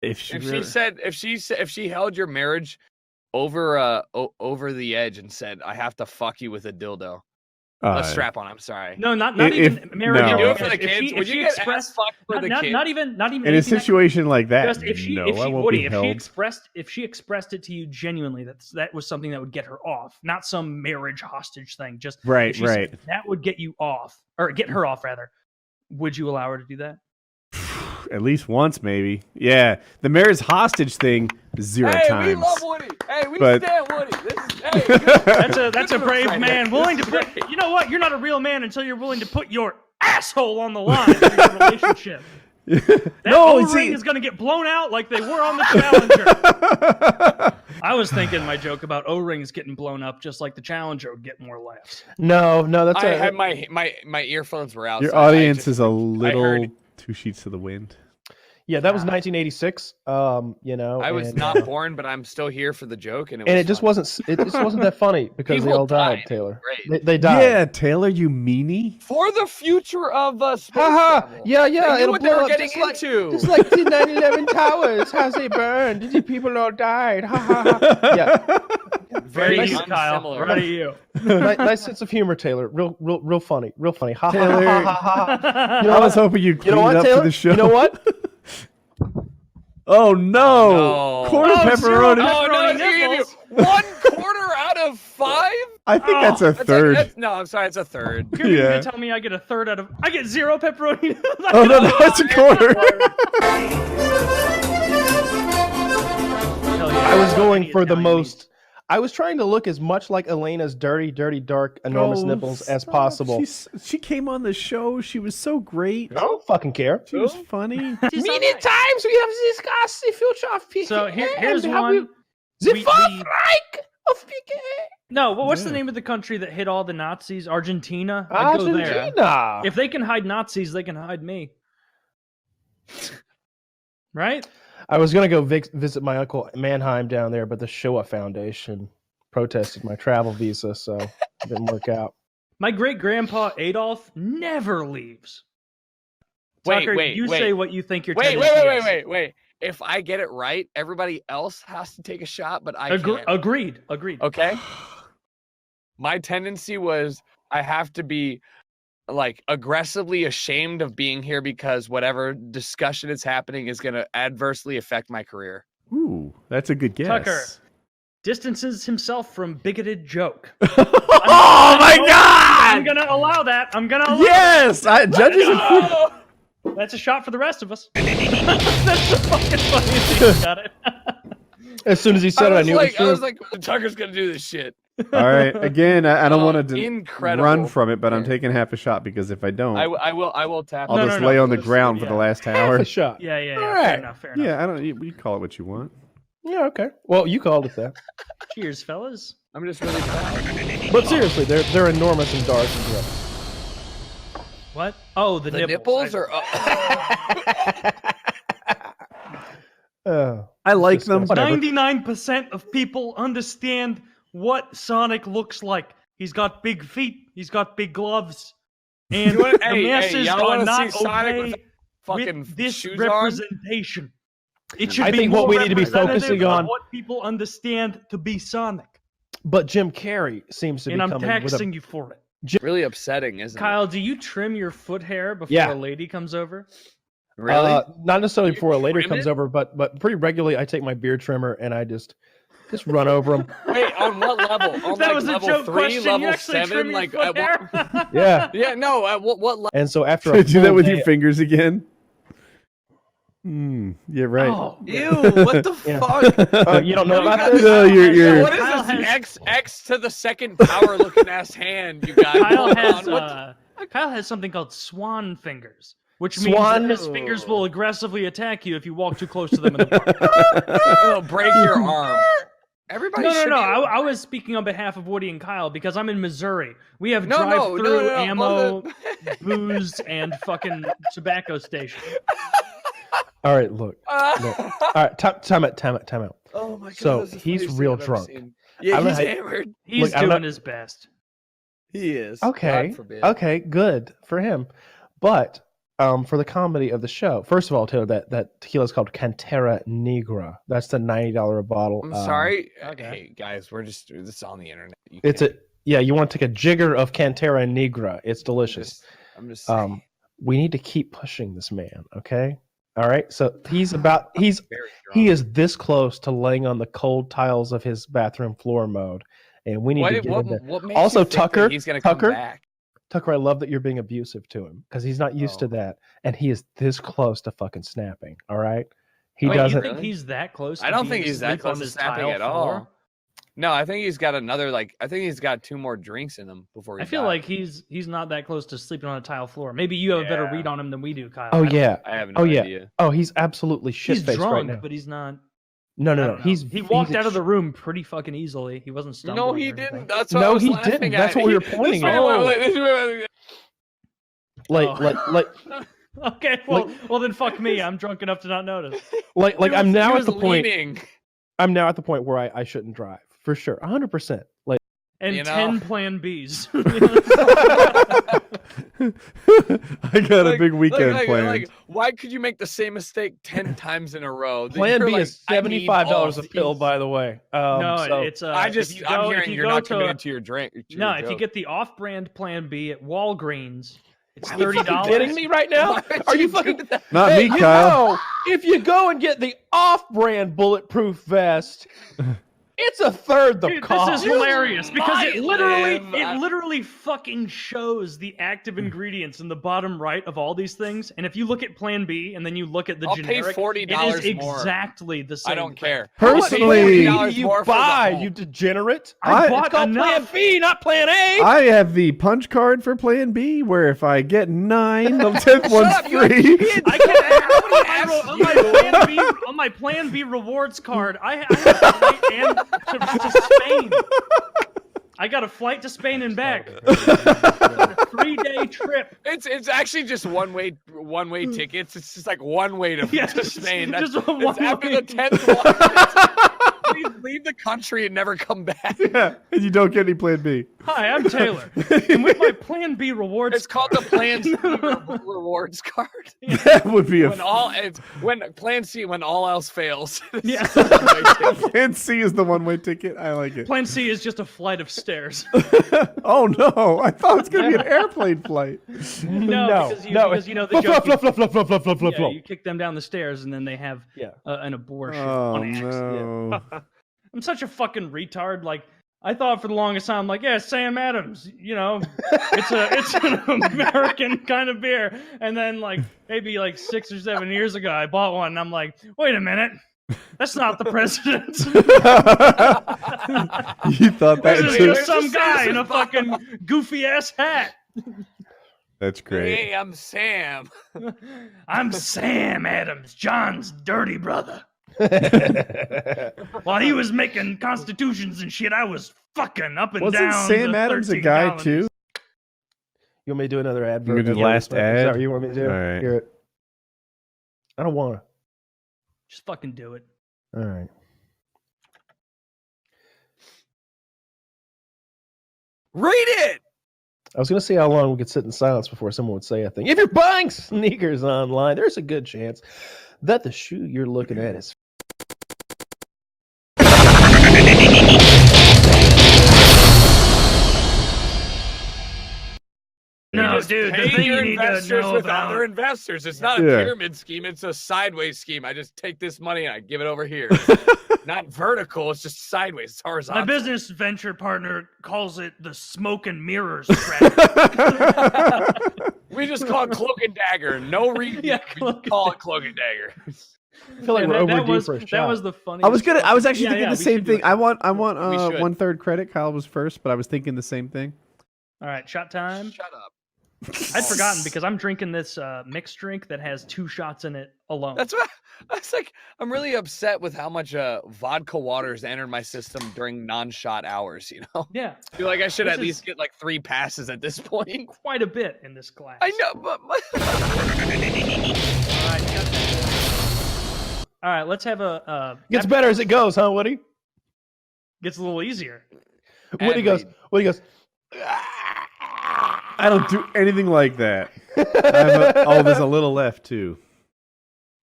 If she held your marriage over the edge and said, "I have to fuck you with a dildo." A strap on. I'm sorry. No, not even marriage. No. You do it for the kids. Would you get ass fucked for the kids? Not even in a situation like that. Just if she expressed it to you genuinely, that was something that would get her off, not some marriage hostage thing. Just right. That would get you off, or get her off rather. Would you allow her to do that? At least once, maybe. Yeah, the marriage hostage thing, 0 times. We love Woody. Hey, we stand Woody. That's a brave man willing to put. You know what? You're not a real man until you're willing to put your asshole on the line in your relationship. That O-ring is going to get blown out like they were on the Challenger. I was thinking my joke about O-rings getting blown up just like the Challenger would get more laughs. No, that's. I had my earphones were out. Your audience is a little two sheets to the wind. Yeah, that was 1986. You know, I was not born, but I'm still here for the joke, and it just wasn't. It just wasn't that funny because they all died. Taylor, they died. Yeah, Taylor, you meanie. For the future of space travel. Yeah. It'll what they were getting into. Just like the 9/11 towers, how they burned. These people all died. Yeah. Very nice, Kyle. Right at you. Nice sense of humor, Taylor. Real funny. Real funny. Ha Taylor, ha. You know, I was hoping you'd clean it up Taylor? for the show. You know what? Oh no! Quarter pepperoni. Oh no! Give you 1/4 out of 5. I think that's a third. No, I'm sorry, it's a third. You're gonna tell me I get a third out of? I get 0 pepperoni. Oh no, that's a quarter. I was going for the most. I was trying to look as much like Elena's dirty, dark, enormous nipples as possible. She came on the show. She was so great. I don't fucking care. She was funny. Many times we have discussed the future of PKA. So here's one. The Fourth Reich of PKA. No, what's the name of the country that hit all the Nazis? Argentina? Argentina. Go there. If they can hide Nazis, they can hide me. Right? I was going to go visit my uncle Mannheim down there, but the Shoah Foundation protested my travel visa, so it didn't work out. My great-grandpa Adolf never leaves. Tucker, you say what you think your tendency is. Wait. If I get it right, everybody else has to take a shot, but I can't. Agreed. Okay? My tendency was I have to be like aggressively ashamed of being here because whatever discussion is happening is going to adversely affect my career. Ooh, that's a good guess. Tucker distances himself from bigoted joke. Oh my God! I'm going to allow that. Yes! Judges approve. That's a shot for the rest of us. That's the fucking funniest thing about it. As soon as he said it, I knew it was true. I was like, Tucker's going to do this shit. All right. Again, I don't want to run from it, but I'm taking half a shot because if I don't, I will tap. I'll just lay on the ground for the last hour. Half a shot. Yeah. All right. Fair enough. Yeah, I don't. You call it what you want. Yeah. Okay. Well, you called it that. Cheers, fellas. I'm just really proud. But seriously, they're enormous and dark and gross. What? Oh, the nipples are. I like them. 99% of people understand what Sonic looks like. He's got big feet. He's got big gloves. And the masses are not okay with this representation. It should I be think what we need to be focusing on what people understand to be Sonic. But Jim Carrey seems to be coming with And I'm taxing you for it. Really upsetting, isn't it? Kyle, do you trim your foot hair before a lady comes over? Really? Not necessarily before a lady comes over, but pretty regularly I take my beard trimmer and I just run over them. Wait, on what level? On that was level a joke 3, question. level 7, like at what? Yeah. Yeah, no, at what level? And so after I do that with your fingers again. Yeah, right. Oh, ew! What the fuck? You don't know about this? No, you're... What is Kyle this? X to the second power looking ass hand you got? Kyle has something called swan fingers, which means that his fingers will aggressively attack you if you walk too close to them in the park. It'll break your arm. Everybody No. I was speaking on behalf of Woody and Kyle because I'm in Missouri. We have drive-through ammo, booze, and fucking tobacco station. All right, look. All right, time out. Oh my God! So he's real drunk. Yeah, he's hammered. He's doing his best. He is. Okay. Good for him. But for the comedy of the show. First of all, Taylor, that tequila is called Cantera Negra. That's the $90 a bottle. I'm sorry. okay. Hey guys, this is on the internet. You want to take a jigger of Cantera Negra. It's delicious. I'm just saying. We need to keep pushing this man, okay? All right. So he is this close to laying on the cold tiles of his bathroom floor mode, and we need to get into. What makes Also, you think Tucker, that he's gonna come back? Tucker, I love that you're being abusive to him because he's not used to that, and he is this close to fucking snapping. All right. Wait, doesn't. You think he's that close? I don't think he's that close to snapping at all. No, I think he's got I think he's got 2 more drinks in him before he. I feel like he's not that close to sleeping on a tile floor. Maybe you have a better read on him than we do, Kyle. Oh yeah. I have no idea. Oh, he's absolutely shit-faced He's drunk, right now. but he's not. No. He walked out of the room pretty fucking easily. He wasn't stumbling. No, he didn't. That's what I no, was he laughing didn't. at. That's what we were pointing at. Like. Okay, well then fuck me. I'm drunk enough to not notice. I'm now at the point. Leaning. I'm now at the point where I shouldn't drive for sure, 100%. Like, and 10 Plan Bs. I got a big weekend plan. Why could you make the same mistake 10 times in a row? Plan B is $75 a pill, by the way. It's. I'm hearing you're not committed to your drink. No, if you get the off-brand Plan B at Walgreens, it's $30. Are you kidding me right now? Are you fucking? Not me, Kyle. If you go and get the off-brand bulletproof vest. It's a third the cost. This is hilarious because it literally fucking shows the active ingredients in the bottom right of all these things. And if you look at Plan B and then you look at the generic, pay $40 it is more. exactly the same. I don't care. Personally, you buy, you degenerate. I bought it's called Plan B, not Plan A. I have the punch card for Plan B, where if I get 9, the 10th one's free. I can on my Plan B rewards card. I have a flight and to Spain. I got a flight to Spain and back. A 3-day trip. It's actually just one way tickets. It's just like one way to Spain. Just it's one after way. the 10th one. Please leave the country and never come back. Yeah, and you don't get any Plan B. Hi, I'm Taylor. And with my Plan B rewards it's called the Plan C rewards card. That would be when Plan C, when all else fails. Yeah. Plan C is the one-way ticket. I like it. Plan C is just a flight of stairs. Oh no! I thought it was gonna be an airplane flight. No, because you know the joke. Fluff. You kick them down the stairs and then they have an abortion Oh on accident. no! I'm such a fucking retard. Like, I thought for the longest time, like, yeah, Sam Adams, you know, it's an American kind of beer. And then, like, maybe like 6 or 7 years ago, I bought one, and I'm like, wait a minute, that's not the president. You thought that this is too? just some guy in a fucking goofy ass hat. That's great. Hey, I'm Sam. I'm Sam Adams, John's dirty brother. While he was making constitutions and shit, I was fucking up and down. Wasn't Sam Adams a guy too? You want me to do another ad? You want me to do the last ad? Is that what you want me to do? All right. Hear it. I don't want to. Just fucking do it. All right. Read it. I was going to see how long we could sit in silence before someone would say a thing. If you're buying sneakers online, there's a good chance that the shoe you're looking at is No, dude, the thing you need to know with about other investors. It's not a pyramid scheme. It's a sideways scheme. I just take this money and I give it over here. Not vertical. It's just sideways. It's horizontal. My business venture partner calls it the smoke and mirrors strategy. We just call it cloak and dagger. No reason. Yeah, we call it cloak and dagger. I feel like we're overdue for a shot. That was the funniest. I was actually thinking the same thing. I want We 1/3 credit. Kyle was first, but I was thinking the same thing. All right, shot time. Shut up. I'd forgotten because I'm drinking this mixed drink that has 2 shots in it alone. That's what. That's like. I'm really upset with how much vodka water's entered my system during non-shot hours. You know. Yeah. I feel like I should at least get like 3 passes at this point. Quite a bit in this glass. I know, but. All right, let's have a. Gets better as it goes, huh, Woody? Gets a little easier. Woody goes. I don't do anything like that. There's a little left too.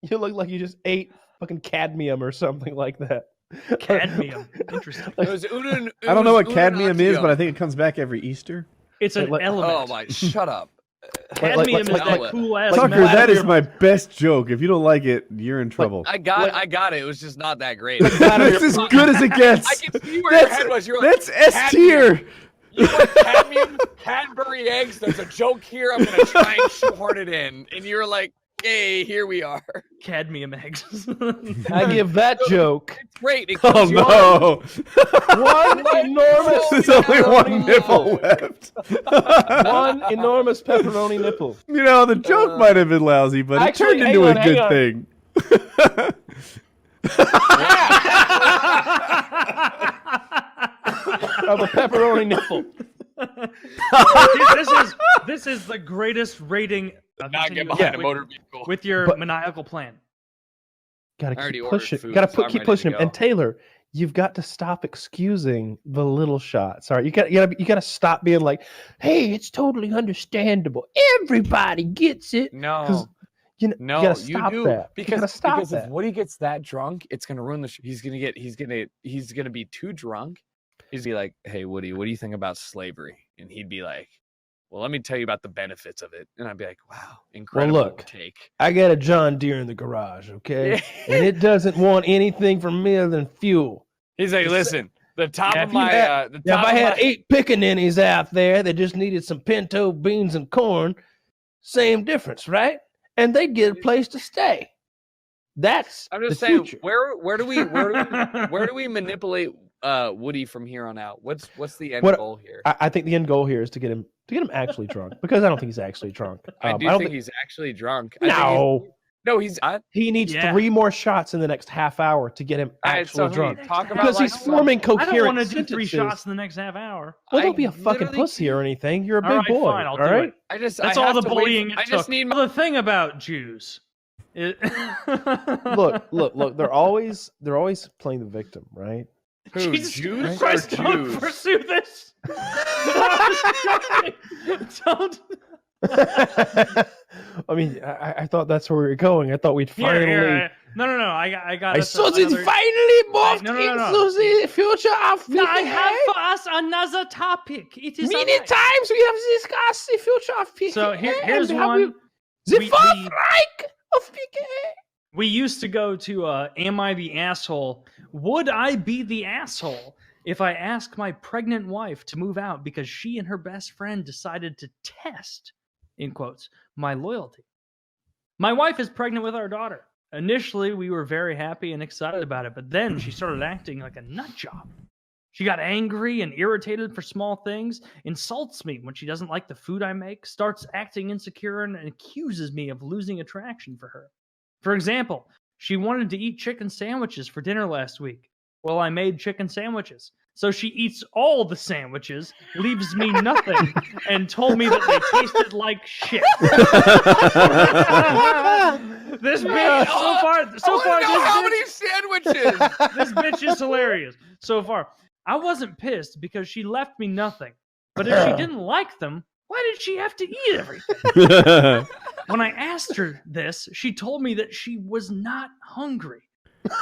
You look like you just ate fucking cadmium or something like that. Cadmium. Interesting. It was I don't know what cadmium is, but I think it comes back every Easter. It's an element. Oh my! Shut up. Cadmium is that cool ass. Tucker, that is my best joke. If you don't like it, you're in trouble. I got it. It was just not that great. It's as good as it gets. I can see where your head was. You're like, that's S tier. You want cadmium, Cadbury eggs. There's a joke here. I'm gonna try and shoehorn it in, and you're like, "Hey, here we are." Cadmium eggs. I give that joke. It's great. It Oh no! One enormous. There's only one nipple left. One enormous pepperoni nipple. You know, the joke might have been lousy, but Actually, it turned into a hang good on. thing. Of a pepperoni nipple. This is the greatest rating. Not get behind a motor vehicle. With your maniacal plan. Gotta I keep ordered pushing. food, Gotta so I'm keep ready pushing to him. And go. Taylor, you've got to stop excusing the little shots. All right, you gotta stop being like, "Hey, it's totally understandable. Everybody gets it." No. You gotta stop do that. because you gotta stop if that. Woody gets that drunk, it's gonna ruin the. He's gonna be too drunk. He's gonna be like, "Hey, Woody, what do you think about slavery?" And he'd be like, "Well, let me tell you about the benefits of it." And I'd be like, "Wow, incredible look, take." I got a John Deere in the garage, okay, and it doesn't want anything from me other than fuel. He's like, "Listen, the top of my If I had 8 pickaninnies out there that just needed some pinto beans and corn, same difference, right? And they'd get a place to stay. That's I'm just the saying, future. where do we manipulate Woody from here on out? What's the end goal here? I think the end goal here is to get him actually drunk, because I don't think he's actually drunk. I don't think he's actually drunk. He's not. He needs 3 more shots in the next half hour to get him actually drunk. Talk about Because he's forming coherent I don't want to do 3 sentences. shots in the next half hour. Well, don't be a fucking pussy or anything. You're a big All right, boy. fine, I'll all do right? it. That's all the bullying it I took. just need The thing about Jews. Look. They're always playing the victim, right? Who, Jesus Jews Christ, or don't Jews? pursue this. Don't. I mean, I thought that's where we were going. I thought we'd finally. No. I got. I saw this finally moved No. into the future of No, I PKA. have for us another topic. It is Many times we have discussed the future of PKA. So here's and how one. The We- Fourth we- Reich of PKA. We used to go to Am I the Asshole? Would I be the asshole if I asked my pregnant wife to move out because she and her best friend decided to test, in quotes, my loyalty? My wife is pregnant with our daughter. Initially, we were very happy and excited about it, but then she started acting like a nut job. She got angry and irritated for small things, insults me when she doesn't like the food I make, starts acting insecure, and accuses me of losing attraction for her. For example, she wanted to eat chicken sandwiches for dinner last week. Well, I made chicken sandwiches. So she eats all the sandwiches, leaves me nothing, and told me that they tasted like shit. This bitch, so far, How many sandwiches? this bitch is hilarious. So far, I wasn't pissed because she left me nothing. But if she didn't like them, why did she have to eat everything? When I asked her this, she told me that she was not hungry.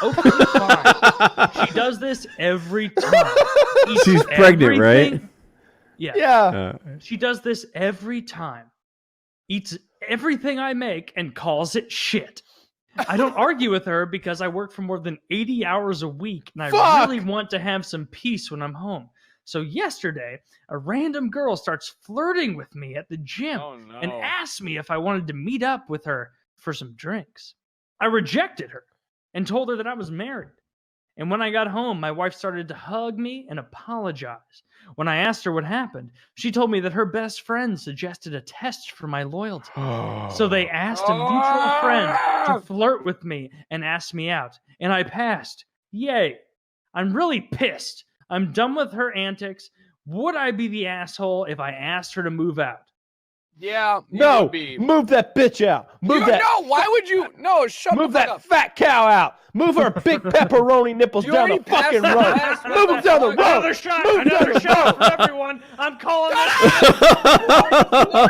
Okay, fine. She does this every time. Eats She's pregnant, right? Yeah. Yeah. She does this every time. Eats everything I make and calls it shit. I don't argue with her because I work for more than 80 hours a week and I really want to have some peace when I'm home. So yesterday, a random girl starts flirting with me at the gym and asked me if I wanted to meet up with her for some drinks. I rejected her and told her that I was married. And when I got home, my wife started to hug me and apologize. When I asked her what happened, she told me that her best friend suggested a test for my loyalty. So they asked a mutual friend to flirt with me and ask me out. And I passed. Yay. I'm really pissed. I'm done with her antics. Would I be the asshole if I asked her to move out? Yeah. No, move that bitch out. Move that. No, why would you? No, shut Move the fuck that up. fat cow out. Move her big pepperoni nipples down the fucking road. Move them down the road. Another shot. Another shot for everyone. I'm calling this.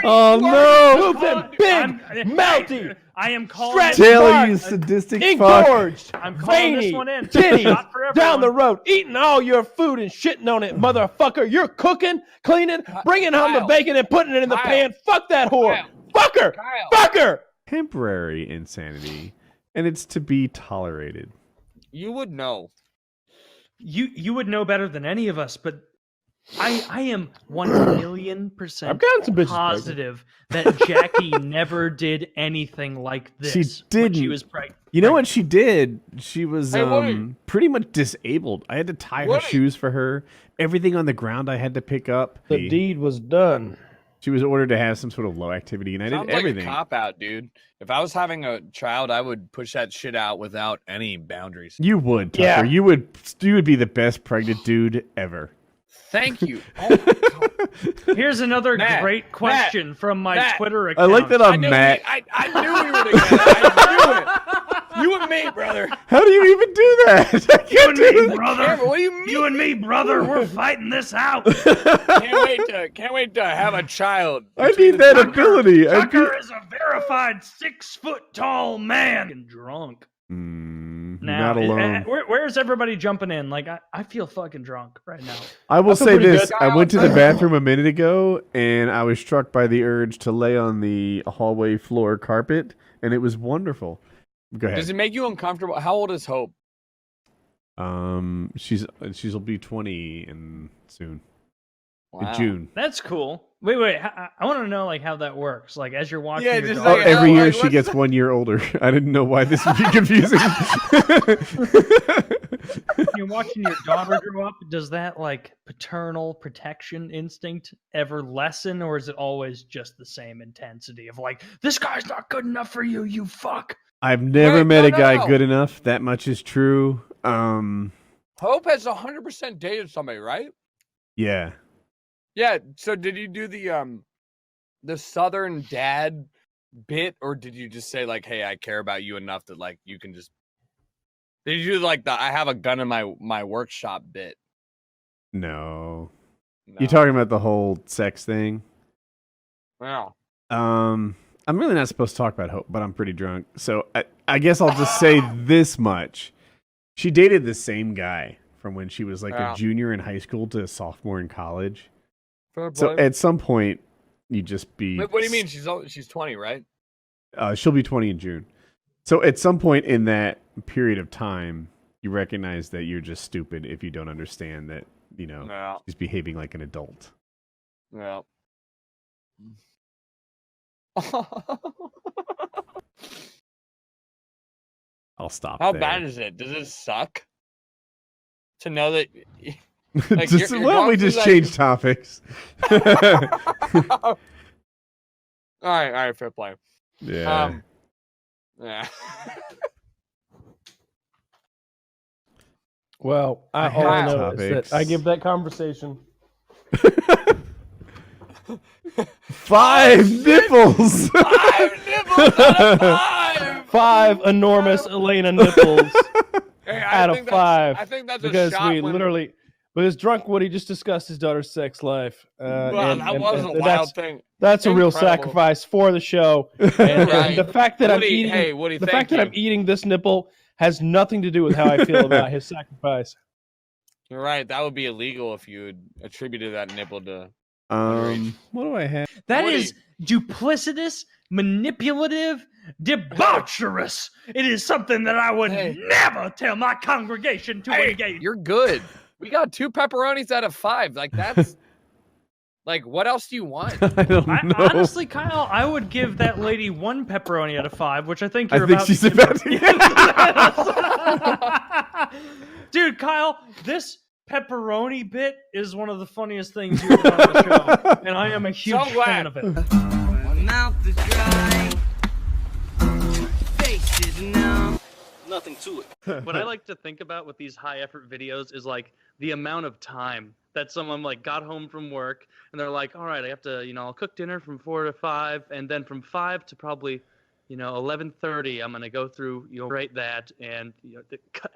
Oh no! Move them big, melty, I am calling Taylor, you sadistic fuck. engorged, I'm calling this veiny, one in. titties Shot for everyone. down the road, eating all your food and shitting on it, motherfucker. You're cooking, cleaning, bringing home the bacon and putting it in the pan. Fuck that whore. Fuck her. Fuck her. Temporary insanity, and it's to be tolerated. You would know. You would know better than any of us, but I am 1,000,000% I've gotten some bitches positive that Jackie never did anything like this. She when didn't. she was pregnant. You know what she did? She was Hey, pretty much disabled. I had to tie her shoes for her. Everything on the ground I had to pick up. The deed was done. She was ordered to have some sort of low activity, and I Sounds did everything. like a cop out, dude. If I was having a child, I would push that shit out without any boundaries. You would, Tucker. Yeah. You would be the best pregnant dude ever. Thank you. Oh my God. Here's another Matt, great question from my Matt. Twitter I account. like that I'm Matt. I knew we were together. I knew it. You and me, brother. How do you even do that? I You can't and do me, that. brother. Cameron, what do you mean? You and me, brother. We're fighting this out. Can't wait to have a child. I need that ability. Tucker is a verified 6-foot-tall man. And drunk. You're Now, not alone. where's everybody jumping in? Like, I feel fucking drunk right now. I will feel say pretty this. good. I went to the bathroom a minute ago, and I was struck by the urge to lay on the hallway floor carpet, and it was wonderful. Go ahead. Does it make you uncomfortable? How old is Hope? She'll be 20 soon. Wow. In June. That's cool. Wait. I want to know like how that works. Like as you're watching Yeah, your just daughter. like, Every like, year she what's gets 1 year older. I didn't know why this would be confusing. You're watching your daughter grow up. Does that like paternal protection instinct ever lessen, or is it always just the same intensity of like, this guy's not good enough for you, you fuck? I've never Wait, met no, a guy no. good enough. That much is true. Hope has 100% dated somebody, right? Yeah. Yeah. So did you do the Southern dad bit, or did you just say like, "Hey, I care about you enough that like you can just"? Did you do like the "I have a gun in my workshop" bit? No. No. You talking about the whole sex thing? No. I'm really not supposed to talk about Hope, but I'm pretty drunk. So I guess I'll just say this much. She dated the same guy from when she was like a junior in high school to a sophomore in college. So at some point, you just be... Wait, what do you mean? She's 20, right? She'll be 20 in June. So at some point in that period of time, you recognize that you're just stupid if you don't understand that, you know, No. she's behaving like an adult. No. I'll stop How there. bad is it? Does it suck to know that? Like, Just, you're why don't we going through just that- change topics? all right, fair play. Yeah. Yeah. Well, all I have know topics. is that I give that conversation 5 nipples. 5 nipples out of 5. 5 enormous Elena nipples Hey, out of 5. I think that's because a shot we when, literally, because drunk Woody just discussed his daughter's sex life. Well, that was a wild thing. That's a real Incredible. sacrifice for the show. And Right. the fact that Woody, I'm eating, hey, Woody, the thank fact that you. I'm eating this nipple has nothing to do with how I feel about his sacrifice. You're right. That would be illegal if you attributed that nipple to. What do I have? That Woody. is duplicitous, manipulative, debaucherous. It is something that I would Hey. never tell my congregation to engage. You're good. We got 2 pepperonis out of 5. Like that's. Like, what else do you want? I don't know. Honestly, Kyle, I would give that lady 1 pepperoni out of 5, which I think I you're think about she's to about to Dude, Kyle, this pepperoni bit is one of the funniest things you've done on the show, and I am a huge So glad. fan of it. My mouth is dry. Face is numb. Nothing to it. What I like to think about with these high effort videos is like the amount of time that someone like got home from work and they're like, all right, I have to, I'll cook dinner from 4 to 5, and then from 5 to probably, 11:30, I'm gonna go through, rate that and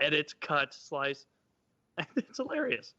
edit, cut, slice. It's hilarious.